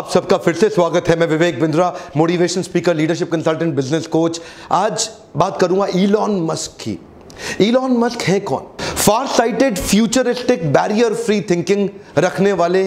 आप सबका फिर से स्वागत है। मैं Vivek Bindra, motivation speaker, leadership consultant, business coach. आज बात करूंगा इलॉन मस्क की। इलॉन मस्क है कौन? Far sighted, futuristic, barrier free thinking रखने वाले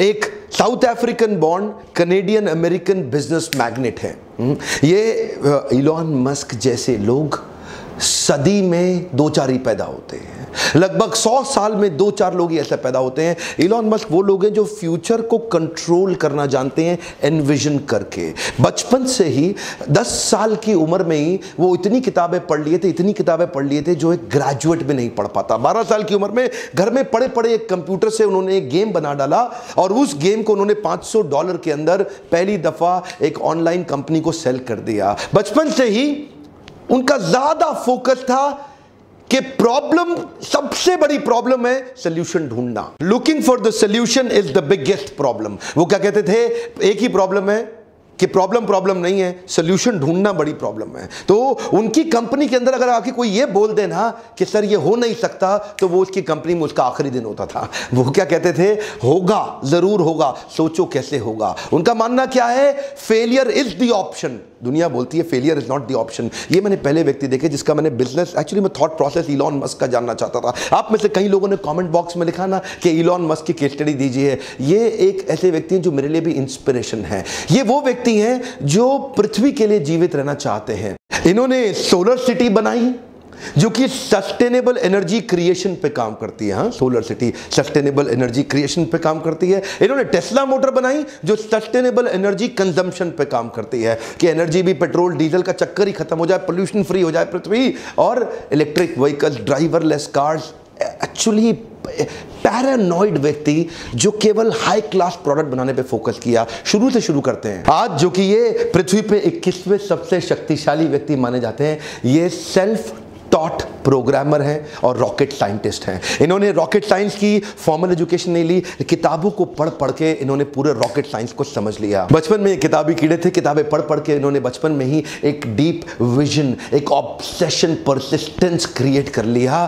एक South African born Canadian American business magnate है। ये इलॉन मस्क जैसे लोग सदी में दो चार ही पैदा होते हैं। लगभग 100 साल में दो चार लोग ही ऐसे पैदा होते हैं। इलॉन मस्क वो लोग हैं जो फ्यूचर को कंट्रोल करना जानते हैं, एनविजन करके। बचपन से ही 10 साल की उम्र में ही वो इतनी किताबें पढ़ लिए थे जो एक ग्रेजुएट भी नहीं पढ़ पाता। 12 साल की उम्र में घर में पड़े पड़े एक कंप्यूटर से उन्होंने एक गेम बना डाला और उस गेम को उन्होंने $500 के अंदर पहली दफा एक ऑनलाइन कंपनी को सेल कर दिया। बचपन से ही उनका ज्यादा फोकस था कि प्रॉब्लम, सबसे बड़ी प्रॉब्लम है सॉल्यूशन ढूंढना। Looking for the solution is the biggest problem. वो क्या कहते थे? एक ही प्रॉब्लम है कि प्रॉब्लम नहीं है, सॉल्यूशन ढूंढना बड़ी प्रॉब्लम है। तो उनकी कंपनी के अंदर अगर आके कोई ये बोल दे ना कि सर ये हो नहीं सकता, तो वो उसकी कंपनी में उसका आखिरी दिन होता था। वो क्या कहते थे? होगा, जरूर होगा, सोचो कैसे होगा। उनका मानना क्या है? Failure is the option. दुनिया बोलती है failure is not the option. ये मैंने पहले व्यक्ति देखे जिसका मैंने बिजनेस, एक्चुअली मैं थॉट प्रोसेस इलॉन मस्क का जानना चाहता था। आप में से कई लोगों ने कमेंट बॉक्स में लिखा ना कि इलॉन मस्क की केस स्टडी दीजिए। ये एक ऐसे व्यक्ति हैं जो मेरे लिए भी इंस्पिरेशन है। ये वो व्यक्ति हैं जो पृथ्वी के लिए जीवित रहना चाहते हैं। इन्होंने सोलर सिटी बनाई जो कि सस्टेनेबल एनर्जी क्रिएशन पे काम करती है। हाँ, solar city sustainable energy creation पे काम करती है। इन्होंने टेस्ला मोटर बनाई जो सस्टेनेबल एनर्जी कंजम्पशन पे काम करती है कि एनर्जी भी पेट्रोल डीजल का चक्कर ही खत्म हो जाए, पोल्यूशन फ्री हो जाए पृथ्वी। और electric vehicles, driverless cars. Actually paranoid व्यक्ति जो केवल हाई क्लास प्रोडक्ट बनाने पे फोकस किया। शुरू से शुरू करते हैं। आज जो कि ये पृथ्वी पे 21वें सबसे शक्तिशाली व्यक्ति माने जाते हैं, ये सेल्फ टॉट प्रोग्रामर हैं और रॉकेट साइंटिस्ट हैं। इन्होंने रॉकेट साइंस की फॉर्मल एजुकेशन नहीं ली, किताबों को पढ़ पढ़ के इन्होंने पूरे रॉकेट साइंस को समझ लिया। बचपन में किताबी कीड़े थे, किताबें पढ़ पढ़ के इन्होंने बचपन में ही एक डीप विजन, एक ऑब्सेशन, परसिस्टेंस क्रिएट कर लिया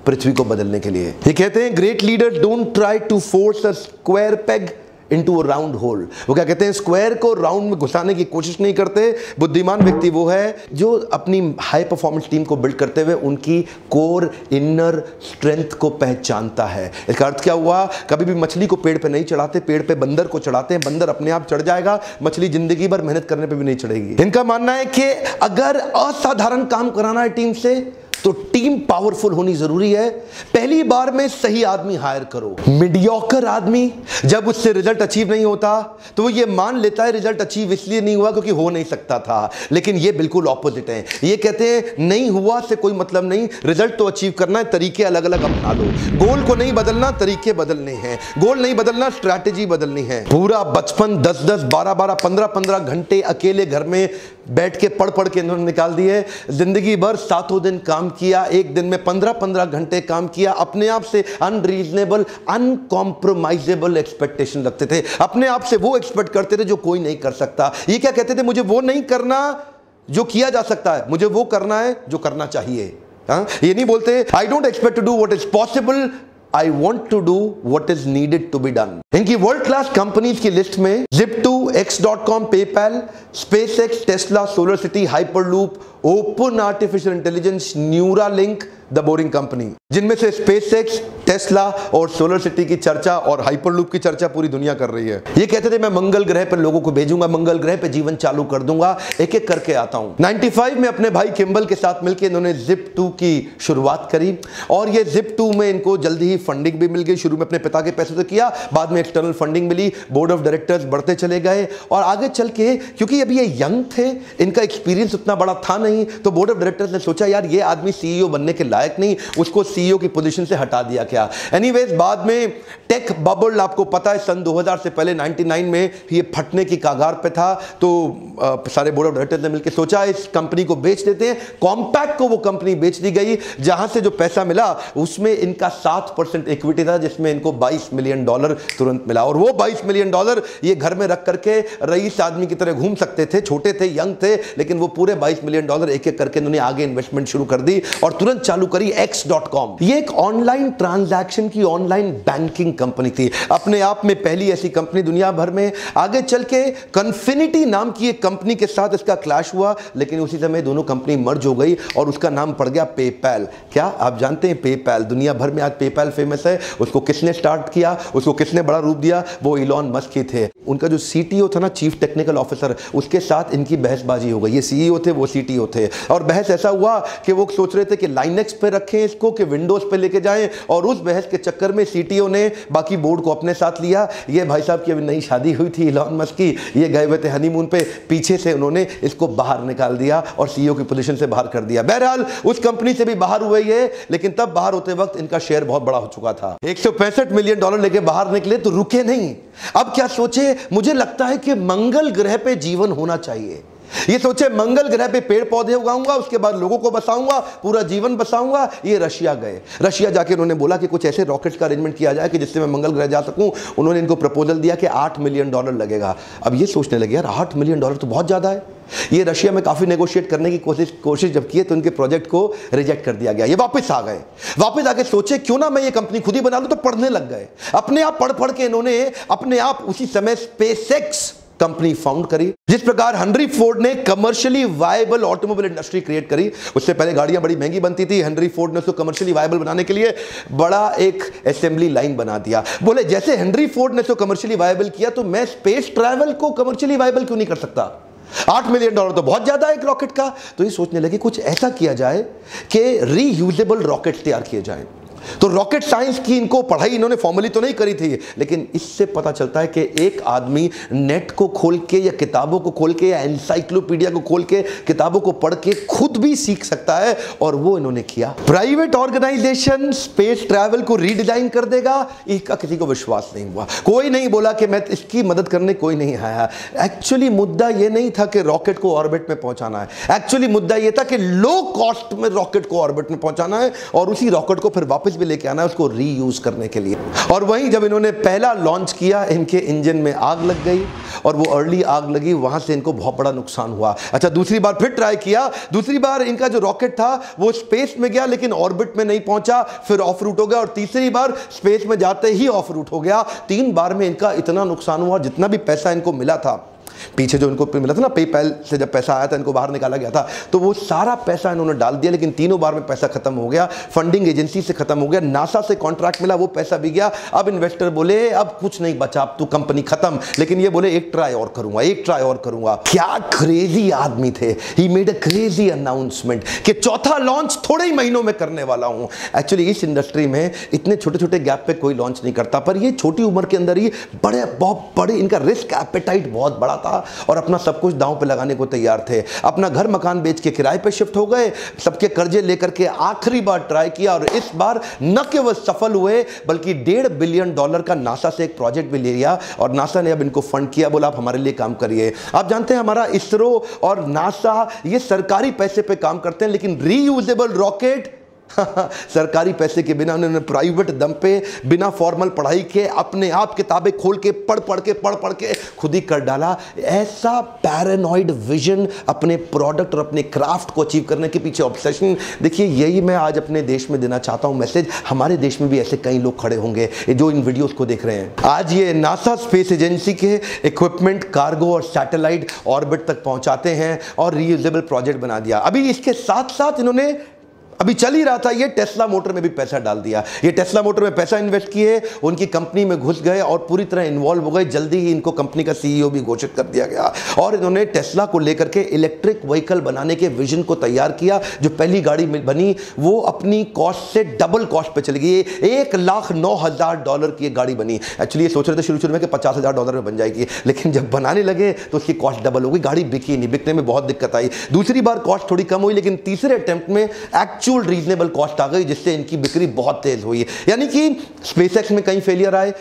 पृथ्वी को बदलने के लिए। ये कहते हैं great leader don't try to force a square peg into a round hole. वो क्या कहते हैं? स्क्वायर को राउंड में घुसाने की कोशिश नहीं करते। बुद्धिमान व्यक्ति वो है जो अपनी हाई परफॉर्मेंस टीम को बिल्ड करते हुए उनकी कोर इनर स्ट्रेंथ को पहचानता है। इसका अर्थ क्या हुआ? कभी भी मछली को पेड़ पे नहीं चढ़ाते, पेड़ पे बंदर को चढ़ाते हैं। बंदर अपने आप चढ़ जाएगा, मछली जिंदगी भर मेहनत करने पे भी नहीं चढ़ेगी। इनका मानना है कि अगर असाधारण काम कराना है टीम से तो टीम पावरफुल होनी जरूरी है। पहली बार में सही आदमी हायर करो। मीडियोकर आदमी जब उससे रिजल्ट अचीव नहीं होता तो वो ये मान लेता है रिजल्ट अचीव इसलिए नहीं हुआ क्योंकि हो नहीं सकता था। लेकिन ये बिल्कुल ऑपोजिट है। ये कहते हैं नहीं हुआ से कोई मतलब नहीं, रिजल्ट तो अचीव करना है, तरीके अलग अलग अपना लो। गोल को नहीं बदलना, तरीके बदलने हैं। गोल नहीं बदलना, स्ट्रैटेजी बदलनी है। पूरा बचपन 10-10, 12-12, 15-15 घंटे अकेले घर में बैठ के पढ़ पढ़ के इन्होंने निकाल दिए। जिंदगी भर 7 दिन काम किया, एक दिन में 15-15 घंटे काम किया। अपने आप से अनरीजनेबल, अनकॉम्प्रोमाइजेबल एक्सपेक्टेशन रखते थे। अपने आप से वो एक्सपेक्ट करते थे जो कोई नहीं कर सकता। ये क्या कहते थे? मुझे वो नहीं करना जो किया जा सकता है, मुझे वो करना है जो करना चाहिए। हाँ? ये नहीं बोलते I don't expect to do what is possible, I want to do what is needed to be done। इनकी वर्ल्ड क्लास कंपनीज की लिस्ट में Zip2, X.com, PayPal, SpaceX, Tesla, solar city, hyperloop, open artificial intelligence, Neuralink, the boring company, जिनमें से SpaceX, Tesla और solar city की चर्चा और hyperloop की चर्चा पूरी दुनिया कर रही है। ये कहते थे मैं मंगल ग्रह पर लोगों को भेजूंगा, मंगल ग्रह पे जीवन चालू कर दूंगा, एक एक करके आता हूं। 95 में अपने भाई किम्बल के साथ मिलकर इन्होंने Zip2 की शुरुआत करी और ये Zip2 में इनको जल्दी ही फंडिंग भी मिल गई। शुरू में अपने पिता के पैसे से किया, बाद में एक्सटर्नल फंडिंग मिली, बोर्ड ऑफ डायरेक्टर्स बढ़ते चले गए और आगे चल के क्योंकि अभी ये यंग थे, इनका एक्सपीरियंस उतना बड़ा था नहीं, तो बोर्ड ऑफ डायरेक्टर्स ने सोचा यार ये आदमी सीईओ बनने के लायक नहीं, उसको सीईओ की पोजीशन से हटा दिया क्या। एनीवेज बाद में टेक बबल, आपको पता है सन 2000 से पहले 99 में ये फटने की कागार पे था, तो सारे बोर्ड ऑफ डायरेक्टर्स ने मिलकर सोचा इस कंपनी को बेच देते हैं। कॉम्पैक्ट को वो कंपनी बेच दी गई, जहां से जो पैसा मिला उसमें इनका 7% इक्विटी था, जिसमें इनको $22 मिलियन तुरंत मिला। और वो $22 मिलियन ये घर में रख करके रईस आदमी की तरह घूम सकते थे। छोटे थे, यंग थे, लेकिन वो पूरे $22 मिलियन एक एक करके उन्होंने आगे इन्वेस्टमेंट शुरू कर दी और तुरंत चालू करी X.com। ये एक ऑनलाइन ट्रांजैक्शन की ऑनलाइन बैंकिंग कंपनी थी, अपने आप में पहली ऐसी कंपनी दुनिया भर में। आगे चल के कन्फिनिटी नाम की एक कंपनी के साथ इसका क्लैश हुआ, लेकिन उसी समय दोनों कंपनी मर्ज हो गई और उसका नाम पड़ गया पेपैल। क्या आप जानते हैं पेपैल? दुनिया भर में आज पेपैल फेमस है। उसको किसने स्टार्ट किया, उसको किसने बड़ा रूप दिया? वो इलॉन मस्क ही थे। उनका जो सीटीओ था ना, चीफ टेक्निकल ऑफिसर, उसके साथ इनकी बहसबाजी हो गई। ये सीईओ थे, वो सीटीओ थे, और बहस ऐसा हुआ कि वो सोच रहे थे कि लाइनेक्स पे रखें इसको कि विंडोज पे लेके जाएं, और उस बहस के चक्कर में सीटीओ ने बाकी बोर्ड को अपने साथ लिया। ये भाई साहब की अभी नई शादी हुई थी इलॉन मस्क की, ये गए हुए थे हनीमून पे, पीछे से उन्होंने इसको बाहर निकाल दिया और सीईओ की पोजीशन से बाहर कर दिया। बहरहाल उस कंपनी से भी बाहर हुए ये, लेकिन तब बाहर होते वक्त इनका शेयर बहुत बड़ा हो चुका था। $165 मिलियन लेके बाहर निकले तो रुके नहीं। अब क्या सोचे? मुझे लगता है कि मंगल ग्रह पे जीवन होना चाहिए। ये सोचे मंगल ग्रह पे पेड़ पौधे उगाऊंगा, उसके बाद लोगों को बसाऊंगा, पूरा जीवन बसाऊंगा। ये रशिया गए। रशिया जाके उन्होंने बोला कि कुछ ऐसे रॉकेट्स का अरेंजमेंट किया जाए कि जिससे मैं मंगल ग्रह जा सकूं। उन्होंने इनको प्रपोजल दिया कि $8 मिलियन लगेगा। अब ये सोचने लगे, यार $8 मिलियन तो बहुत ज्यादा है। ये रशिया में काफी नेगोशिएट करने की कोशिश जब की तो उनके प्रोजेक्ट को रिजेक्ट कर दिया गया। ये वापस आ गए। वापस आके सोचे क्यों ना मैं ये कंपनी खुद ही बना लूं, तो पढ़ने लग गए। अपने आप पढ़ पढ़ के इन्होंने अपने आप उसी समय स्पेसएक्स कंपनी फाउंड करी। जिस प्रकार हेनरी फोर्ड ने commercially viable automobile industry create करी, उससे पहले गाड़ियां बड़ी महंगी बनती थी। हेनरी फोर्ड ने उसको कमर्शियली वायबल बनाने के लिए बड़ा एक असेंबली लाइन बना दिया। बोले जैसे हेनरी फोर्ड ने उसको कमर्शियली वायबल किया, तो मैं स्पेस ट्रैवल को कमर्शियली वायबल क्यों नहीं कर सकता? $8 मिलियन तो बहुत ज्यादा है एक रॉकेट का। तो ये सोचने लगे कुछ ऐसा किया जाए कि रीयूजेबल रॉकेट तैयार किए जाएं। तो रॉकेट साइंस की इनको पढ़ाई इन्होंने फॉर्मली तो नहीं करी थी, लेकिन इससे पता चलता है कि एक आदमी नेट को खोल के या किताबों को खोल के या एनसाइक्लोपीडिया को खोल के किताबों को पढ़ के खुद भी सीख सकता है, और वो इन्होंने किया। प्राइवेट ऑर्गेनाइजेशन स्पेस ट्रैवल को रीडिजाइन कर देगा, इसका किसी को विश्वास नहीं हुआ। कोई नहीं बोला कि मैं इसकी मदद करने, कोई नहीं आया। एक्चुअली मुद्दा यह नहीं था कि रॉकेट को ऑर्बिट में पहुंचाना है। एक्चुअली मुद्दा यह था कि लो कॉस्ट में रॉकेट को ऑर्बिट में पहुंचाना है और उसी रॉकेट को फिर वापस भी लेके आना है उसको रीयूज करने के लिए। और वहीं जब इन्होंने पहला लॉन्च किया, इनके इंजन में आग लग गई, और वो अर्ली आग लगी, वहां से इनको बहुत बड़ा नुकसान हुआ। अच्छा, दूसरी बार फिर ट्राई किया। दूसरी बार इनका जो रॉकेट था वो स्पेस में गया, लेकिन ऑर्बिट में नहीं पहुंचा, फिर ऑफ रूट हो गया, और तीसरी बार स्पेस में जाते ही ऑफ रूट हो गया। 3 बार में इनका इतना नुकसान हुआ, जितना भी पैसा इनको मिला था, पीछे जो इनको मिला था ना, पेपैल से जब पैसा आया था, इनको बाहर निकाला गया था, तो वो सारा पैसा इन्होंने डाल दिया, लेकिन तीनों बार में पैसा खत्म हो गया। फंडिंग एजेंसी से खत्म हो गया, नासा से कॉन्ट्रैक्ट मिला, वो पैसा भी गया। अब इन्वेस्टर बोले अब कुछ नहीं बचा, अब तो कंपनी खत्म। लेकिन ये बोले एक ट्राई और करूंगा, एक ट्राई और करूंगा। क्या क्रेजी आदमी थे। He made a crazy announcement कि चौथा लॉन्च थोड़े ही महीनों में करने वाला हूं। एक्चुअली इस इंडस्ट्री में इतने छोटे छोटे गैप पे कोई लॉन्च नहीं करता, पर ये छोटी उम्र के अंदर ही बहुत बड़े, इनका रिस्क एपेटाइट बहुत बड़ा था, और अपना सब कुछ दांव पे लगाने को तैयार थे। अपना घर मकान बेच के किराए पे शिफ्ट हो गए, सबके कर्जे लेकर के आखिरी बार ट्राई किया, और इस बार न केवल सफल हुए बल्कि $1.5 बिलियन का नासा से एक प्रोजेक्ट भी ले लिया, और नासा ने अब इनको फंड किया, बोला आप हमारे लिए काम करिए। आप जानते हैं हमारा इसरो और नासा ये सरकारी पैसे पे काम करते हैं, लेकिन रीयूजेबल रॉकेट सरकारी पैसे के बिना उन्होंने प्राइवेट दम पे, बिना फॉर्मल पढ़ाई के, अपने आप किताबें खोल के पढ़ पढ़ के खुद ही कर डाला। ऐसा पैरानॉइड विजन अपने प्रोडक्ट और अपने क्राफ्ट को अचीव करने के पीछे ऑब्सेशन। देखिए, यही मैं आज अपने देश में देना चाहता हूं मैसेज। हमारे देश में भी ऐसे कई लोग खड़े होंगे जो इन वीडियोस को देख रहे हैं। आज ये नासा स्पेस एजेंसी के इक्विपमेंट कार्गो और सैटेलाइट ऑर्बिट तक पहुंचाते हैं और रीयूजेबल प्रोजेक्ट बना दिया। अभी इसके साथ साथ इन्होंने, अभी चल ही रहा था, ये टेस्ला मोटर में भी पैसा डाल दिया। ये टेस्ला मोटर में पैसा इन्वेस्ट किए, उनकी कंपनी में घुस गए और पूरी तरह इन्वॉल्व हो गए। जल्दी ही इनको कंपनी का सीईओ भी घोषित कर दिया गया, और इन्होंने टेस्ला को लेकर के इलेक्ट्रिक व्हीकल बनाने के विजन को तैयार किया। जो पहली गाड़ी बनी वो अपनी कॉस्ट से डबल कॉस्ट पे चली गई। $1,09,000 की एक गाड़ी बनी। एक्चुअली ये सोच रहे थे शुरू में कि $50,000 में बन जाएगी, लेकिन जब बनाने लगे तो उसकी कॉस्ट डबल हो गई। गाड़ी बिकी नहीं, बिकने में बहुत दिक्कत आई। दूसरी बार कॉस्ट थोड़ी कम हुई, लेकिन तीसरे अटेम्प्ट में एक्चुअल रीजनेबल कॉस्ट आ गई, जिससे इनकी बिक्री बहुत तेज हुई। यानी कि स्पेसएक्स में कई फेलियर आए,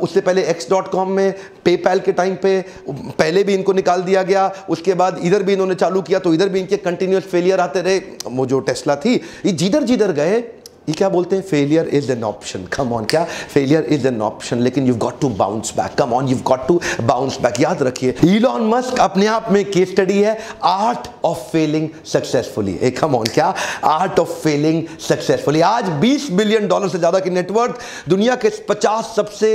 उससे पहले X.com में, पेपैल के टाइम पे पहले भी इनको निकाल दिया गया, उसके बाद इधर भी इन्होंने चालू किया तो इधर भी इनके कंटिन्यूअस फेलियर आते रहे। वो जो टेस्ला थी, ये जिधर जिधर गए ये क्या बोलते हैं, failure is an option. Come on, क्या फेलियर इज एन ऑप्शन, लेकिन you got to bounce back. Come on, you got to bounce back. याद रखिए, इलॉन मस्क अपने आप में केस स्टडी है, art of failing successfully. Come on, क्या art of failing successfully. आज $20 बिलियन से ज्यादा की नेटवर्थ, दुनिया के 50 सबसे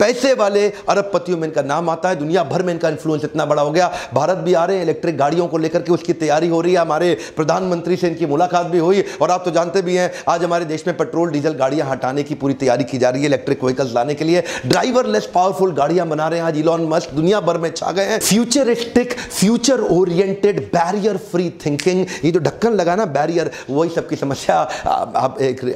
पैसे वाले अरबपतियों में इनका नाम आता है। दुनिया भर में इनका इन्फ्लुएंस इतना बड़ा हो गया, भारत भी आ रहे हैं इलेक्ट्रिक गाड़ियों को लेकर के, उसकी तैयारी हो रही है। हमारे प्रधानमंत्री से इनकी मुलाकात भी हुई, और आप तो जानते भी हैं आज हमारे देश में पेट्रोल डीजल गाड़ियां हटाने की पूरी तैयारी की जा रही है, इलेक्ट्रिक व्हीकल्स लाने के लिए ड्राइवरलेस पावरफुल गाड़ियां बना रहे हैं। आज इलॉन मस्क दुनिया भर में छा गए हैं। Futuristic, future oriented, barrier free thinking, ये जो ढक्कन लगा ना बैरियर, वही सबकी समस्या।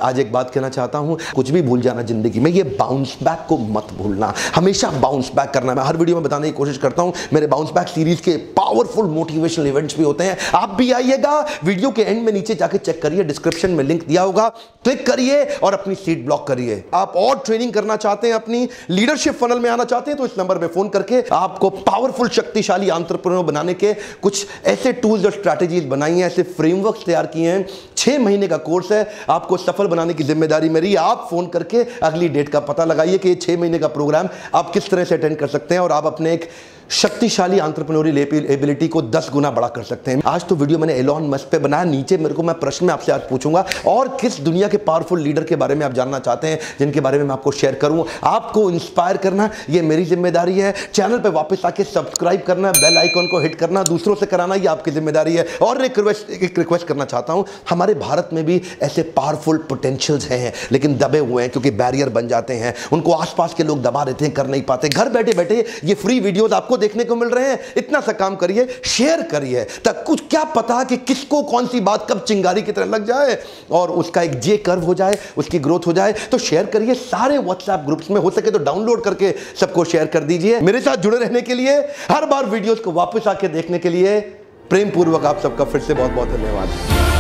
आज एक बात कहना चाहता हूं, कुछ भी भूल जाना जिंदगी में, ये बाउंस बैक को मत भूलना, हमेशा बाउंस बैक करना। मैं हर वीडियो में बताने की कोशिश करता हूं, मेरे बाउंस बैक सीरीज के पावरफुल मोटिवेशनल इवेंट्स भी होते हैं, आप भी आइएगा। वीडियो के एंड में नीचे जाके चेक करिए, डिस्क्रिप्शन में लिंक दिया होगा, क्लिक करिए और अपनी सीट ब्लॉक करिए। आप और ट्रेनिंग करना चाहते हैं, अपनी लीडरशिप फनल में आना चाहते हैं, तो इस नंबर पे फोन करके आपको पावरफुल शक्तिशाली एंटरप्रेन्योर बनाने के कुछ ऐसे टूल्स और स्ट्रैटेजीज बनाई हैं, ऐसे फ्रेमवर्क्स तैयार किए हैं। 6 महीने का कोर्स है, आपको सफल बनाने की जिम्मेदारी मेरी। आप फोन करके अगली डेट का पता लगाइए कि ये 6 महीने का प्रोग्राम आप किस तरह से अटेंड कर सकते हैं, और आप अपने एक शक्तिशाली एंटरप्रेन्योरियल एबिलिटी को 10 गुना बड़ा कर सकते हैं। आज तो वीडियो मैंने एलॉन मस्क पे बनाया, नीचे मेरे को मैं प्रश्न में आपसे आज पूछूंगा, और किस दुनिया के पावरफुल लीडर के बारे में आप जानना चाहते हैं, जिनके बारे में मैं आपको शेयर करूं। आपको इंस्पायर करना ये मेरी जिम्मेदारी है। चैनल पे वापस आके सब्सक्राइब करना, बेल आइकन को हिट करना, दूसरों से कराना ये आपकी जिम्मेदारी है। और एक रिक्वेस्ट करना चाहता हूं, हमारे भारत में भी ऐसे पावरफुल पोटेंशियल्स हैं, लेकिन दबे हुए हैं क्योंकि बैरियर बन जाते हैं, उनको आसपास के लोग दबा देते हैं, कर नहीं पाते। घर बैठे बैठे ये फ्री वीडियोस आपको देखने को मिल रहे हैं, इतना सा काम करिए, शेयर करिए, तक कुछ क्या पता कि किसको कौन सी बात कब चिंगारी की तरह लग जाए और उसका एक जे कर्व हो जाए, उसकी ग्रोथ हो जाए। तो शेयर करिए, सारे व्हाट्सएप ग्रुप्स में, हो सके तो डाउनलोड करके सबको शेयर कर दीजिए। मेरे साथ जुड़े रहने के लिए, हर बार वीडियोस को वापस आके देखने के लिए प्रेम पूर्वक आप सबका फिर से बहुत बहुत धन्यवाद।